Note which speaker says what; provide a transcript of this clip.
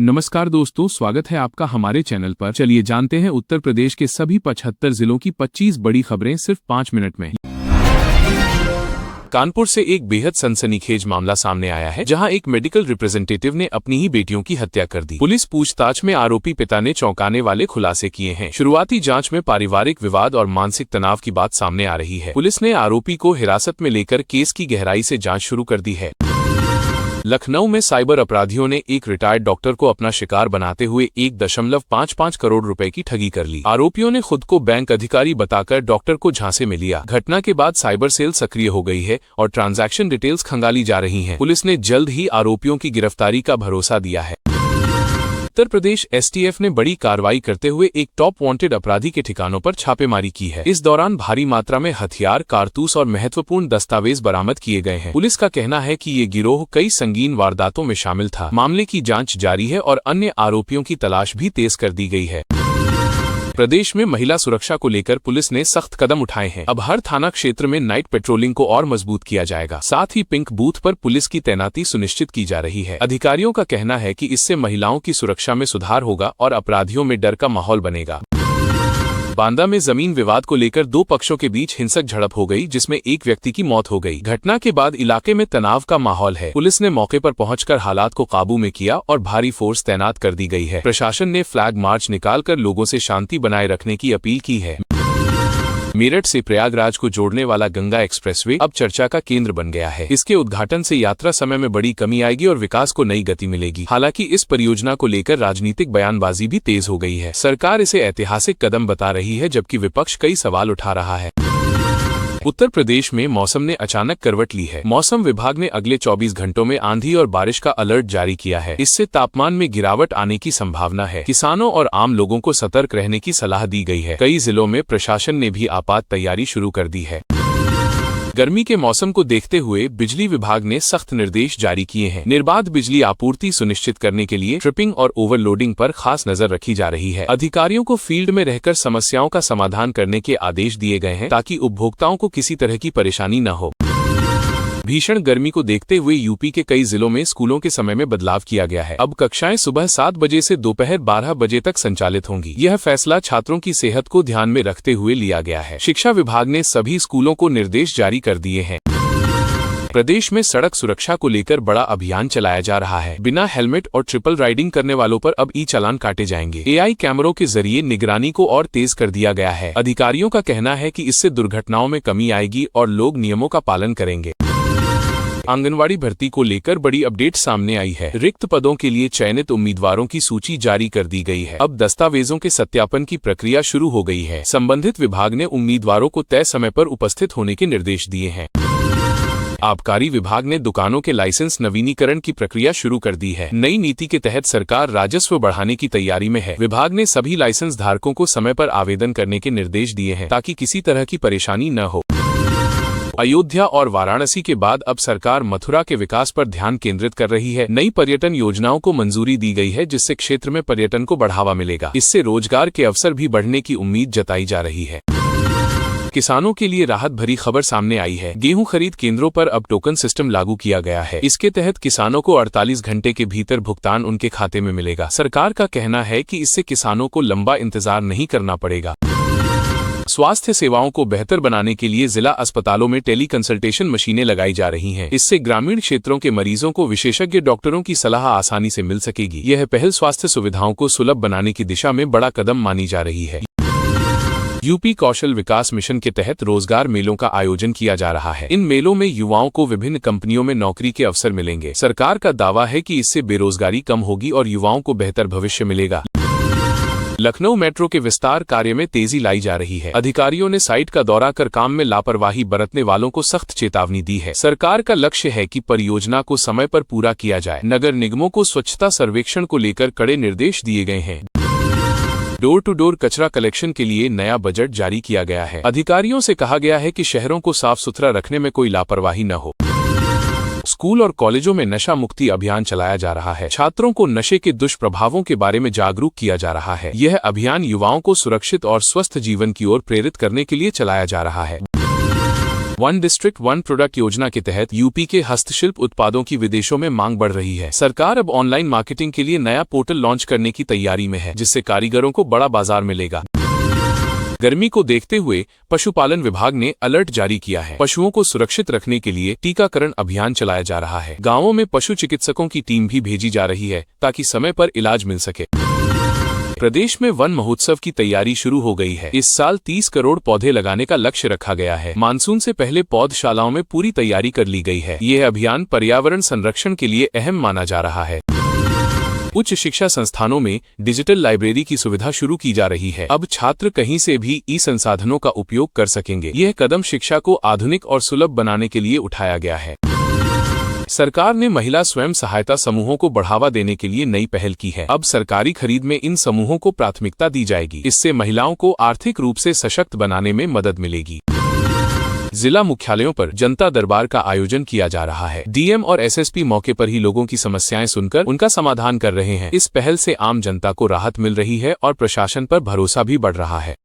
Speaker 1: नमस्कार दोस्तों, स्वागत है आपका हमारे चैनल पर। चलिए जानते हैं उत्तर प्रदेश के सभी 75 जिलों की 25 बड़ी खबरें सिर्फ 5 मिनट में। कानपुर से एक बेहद सनसनीखेज मामला सामने आया है, जहां एक मेडिकल रिप्रेजेंटेटिव ने अपनी ही बेटियों की हत्या कर दी। पुलिस पूछताछ में आरोपी पिता ने चौंकाने वाले खुलासे किए हैं। शुरुआती जांच में पारिवारिक विवाद और मानसिक तनाव की बात सामने आ रही है। पुलिस ने आरोपी को हिरासत में लेकर केस की गहराई से जांच शुरू कर दी है। लखनऊ में साइबर अपराधियों ने एक रिटायर्ड डॉक्टर को अपना शिकार बनाते हुए 1.55 करोड़ रुपए की ठगी कर ली। आरोपियों ने खुद को बैंक अधिकारी बताकर डॉक्टर को झांसे में लिया। घटना के बाद साइबर सेल सक्रिय हो गई है और ट्रांजैक्शन डिटेल्स खंगाली जा रही हैं। पुलिस ने जल्द ही आरोपियों की गिरफ्तारी का भरोसा दिया है। उत्तर प्रदेश एसटीएफ ने बड़ी कार्रवाई करते हुए एक टॉप वांटेड अपराधी के ठिकानों पर छापेमारी की है। इस दौरान भारी मात्रा में हथियार, कारतूस और महत्वपूर्ण दस्तावेज बरामद किए गए हैं। पुलिस का कहना है कि ये गिरोह कई संगीन वारदातों में शामिल था। मामले की जांच जारी है और अन्य आरोपियों की तलाश भी तेज कर दी गई है। प्रदेश में महिला सुरक्षा को लेकर पुलिस ने सख्त कदम उठाए हैं। अब हर थाना क्षेत्र में नाइट पेट्रोलिंग को और मजबूत किया जाएगा। साथ ही पिंक बूथ पर पुलिस की तैनाती सुनिश्चित की जा रही है। अधिकारियों का कहना है कि इससे महिलाओं की सुरक्षा में सुधार होगा और अपराधियों में डर का माहौल बनेगा। बांदा में जमीन विवाद को लेकर दो पक्षों के बीच हिंसक झड़प हो गई, जिसमें एक व्यक्ति की मौत हो गई। घटना के बाद इलाके में तनाव का माहौल है। पुलिस ने मौके पर पहुंचकर हालात को काबू में किया और भारी फोर्स तैनात कर दी गई है। प्रशासन ने फ्लैग मार्च निकालकर लोगों से शांति बनाए रखने की अपील की है। मेरठ से प्रयागराज को जोड़ने वाला गंगा एक्सप्रेसवे अब चर्चा का केंद्र बन गया है। इसके उद्घाटन से यात्रा समय में बड़ी कमी आएगी और विकास को नई गति मिलेगी। हालांकि इस परियोजना को लेकर राजनीतिक बयानबाजी भी तेज हो गई है। सरकार इसे ऐतिहासिक कदम बता रही है, जबकि विपक्ष कई सवाल उठा रहा है। उत्तर प्रदेश में मौसम ने अचानक करवट ली है। मौसम विभाग ने अगले 24 घंटों में आंधी और बारिश का अलर्ट जारी किया है। इससे तापमान में गिरावट आने की संभावना है। किसानों और आम लोगों को सतर्क रहने की सलाह दी गई है। कई जिलों में प्रशासन ने भी आपात तैयारी शुरू कर दी है। गर्मी के मौसम को देखते हुए बिजली विभाग ने सख्त निर्देश जारी किए हैं। निर्बाध बिजली आपूर्ति सुनिश्चित करने के लिए ट्रिपिंग और ओवरलोडिंग पर खास नजर रखी जा रही है। अधिकारियों को फील्ड में रहकर समस्याओं का समाधान करने के आदेश दिए गए हैं, ताकि उपभोक्ताओं को किसी तरह की परेशानी न हो। भीषण गर्मी को देखते हुए यूपी के कई जिलों में स्कूलों के समय में बदलाव किया गया है। अब कक्षाएं सुबह 7 बजे से दोपहर 12 बजे तक संचालित होंगी। यह फैसला छात्रों की सेहत को ध्यान में रखते हुए लिया गया है। शिक्षा विभाग ने सभी स्कूलों को निर्देश जारी कर दिए हैं। प्रदेश में सड़क सुरक्षा को लेकर बड़ा अभियान चलाया जा रहा है। बिना हेलमेट और ट्रिपल राइडिंग करने वालों पर अब ई-चालान काटे जाएंगे। एआई कैमरों के जरिए निगरानी को और तेज कर दिया गया है। अधिकारियों का कहना है कि इससे दुर्घटनाओं में कमी आएगी और लोग नियमों का पालन करेंगे। आंगनवाड़ी भर्ती को लेकर बड़ी अपडेट सामने आई है। रिक्त पदों के लिए चयनित उम्मीदवारों की सूची जारी कर दी गई है। अब दस्तावेजों के सत्यापन की प्रक्रिया शुरू हो गई है। संबंधित विभाग ने उम्मीदवारों को तय समय पर उपस्थित होने के निर्देश दिए हैं। आबकारी विभाग ने दुकानों के लाइसेंस नवीनीकरण की प्रक्रिया शुरू कर दी है। नई नीति के तहत सरकार राजस्व बढ़ाने की तैयारी में है। विभाग ने सभी लाइसेंस धारकों को समय पर आवेदन करने के निर्देश दिए हैं, ताकि किसी तरह की परेशानी न हो। अयोध्या और वाराणसी के बाद अब सरकार मथुरा के विकास पर ध्यान केंद्रित कर रही है। नई पर्यटन योजनाओं को मंजूरी दी गई है, जिससे क्षेत्र में पर्यटन को बढ़ावा मिलेगा। इससे रोजगार के अवसर भी बढ़ने की उम्मीद जताई जा रही है। किसानों के लिए राहत भरी खबर सामने आई है। गेहूं खरीद केंद्रों पर अब टोकन सिस्टम लागू किया गया है। इसके तहत किसानों को 48 घंटे के भीतर भुगतान उनके खाते में मिलेगा। सरकार का कहना है कि इससे किसानों को लंबा इंतजार नहीं करना पड़ेगा। स्वास्थ्य सेवाओं को बेहतर बनाने के लिए जिला अस्पतालों में टेली कंसल्टेशन मशीनें लगाई जा रही हैं। इससे ग्रामीण क्षेत्रों के मरीजों को विशेषज्ञ डॉक्टरों की सलाह आसानी से मिल सकेगी। यह पहल स्वास्थ्य सुविधाओं को सुलभ बनाने की दिशा में बड़ा कदम मानी जा रही है। यूपी कौशल विकास मिशन के तहत रोजगार मेलों का आयोजन किया जा रहा है। इन मेलों में युवाओं को विभिन्न कंपनियों में नौकरी के अवसर मिलेंगे। सरकार का दावा है कि इससे बेरोजगारी कम होगी और युवाओं को बेहतर भविष्य मिलेगा। लखनऊ मेट्रो के विस्तार कार्य में तेजी लाई जा रही है। अधिकारियों ने साइट का दौरा कर काम में लापरवाही बरतने वालों को सख्त चेतावनी दी है। सरकार का लक्ष्य है कि परियोजना को समय पर पूरा किया जाए। नगर निगमों को स्वच्छता सर्वेक्षण को लेकर कड़े निर्देश दिए गए हैं। डोर टू डोर कचरा कलेक्शन के लिए नया बजट जारी किया गया है। अधिकारियों से कहा गया है कि शहरों को साफ सुथरा रखने में कोई लापरवाही न हो। स्कूल और कॉलेजों में नशा मुक्ति अभियान चलाया जा रहा है। छात्रों को नशे के दुष्प्रभावों के बारे में जागरूक किया जा रहा है। यह अभियान युवाओं को सुरक्षित और स्वस्थ जीवन की ओर प्रेरित करने के लिए चलाया जा रहा है। वन डिस्ट्रिक्ट वन प्रोडक्ट योजना के तहत यूपी के हस्तशिल्प उत्पादों की विदेशों में मांग बढ़ रही है। सरकार अब ऑनलाइन मार्केटिंग के लिए नया पोर्टल लॉन्च करने की तैयारी में है, जिससे कारीगरों को बड़ा बाजार मिलेगा। गर्मी को देखते हुए पशुपालन विभाग ने अलर्ट जारी किया है। पशुओं को सुरक्षित रखने के लिए टीकाकरण अभियान चलाया जा रहा है। गांवों में पशु चिकित्सकों की टीम भी भेजी जा रही है ताकि समय पर इलाज मिल सके। प्रदेश में वन महोत्सव की तैयारी शुरू हो गई है। इस साल 30 करोड़ पौधे लगाने का लक्ष्य रखा गया है। मानसून से पहले पौधशालाओं में पूरी तैयारी कर ली गई है। यह अभियान पर्यावरण संरक्षण के लिए अहम माना जा रहा है। उच्च शिक्षा संस्थानों में डिजिटल लाइब्रेरी की सुविधा शुरू की जा रही है। अब छात्र कहीं से भी ई संसाधनों का उपयोग कर सकेंगे। यह कदम शिक्षा को आधुनिक और सुलभ बनाने के लिए उठाया गया है। सरकार ने महिला स्वयं सहायता समूहों को बढ़ावा देने के लिए नई पहल की है। अब सरकारी खरीद में इन समूहों को प्राथमिकता दी जाएगी। इससे महिलाओं को आर्थिक रूप से सशक्त बनाने में मदद मिलेगी। जिला मुख्यालयों पर जनता दरबार का आयोजन किया जा रहा है। डीएम और एसएसपी मौके पर ही लोगों की समस्याएं सुनकर उनका समाधान कर रहे हैं। इस पहल से आम जनता को राहत मिल रही है और प्रशासन पर भरोसा भी बढ़ रहा है।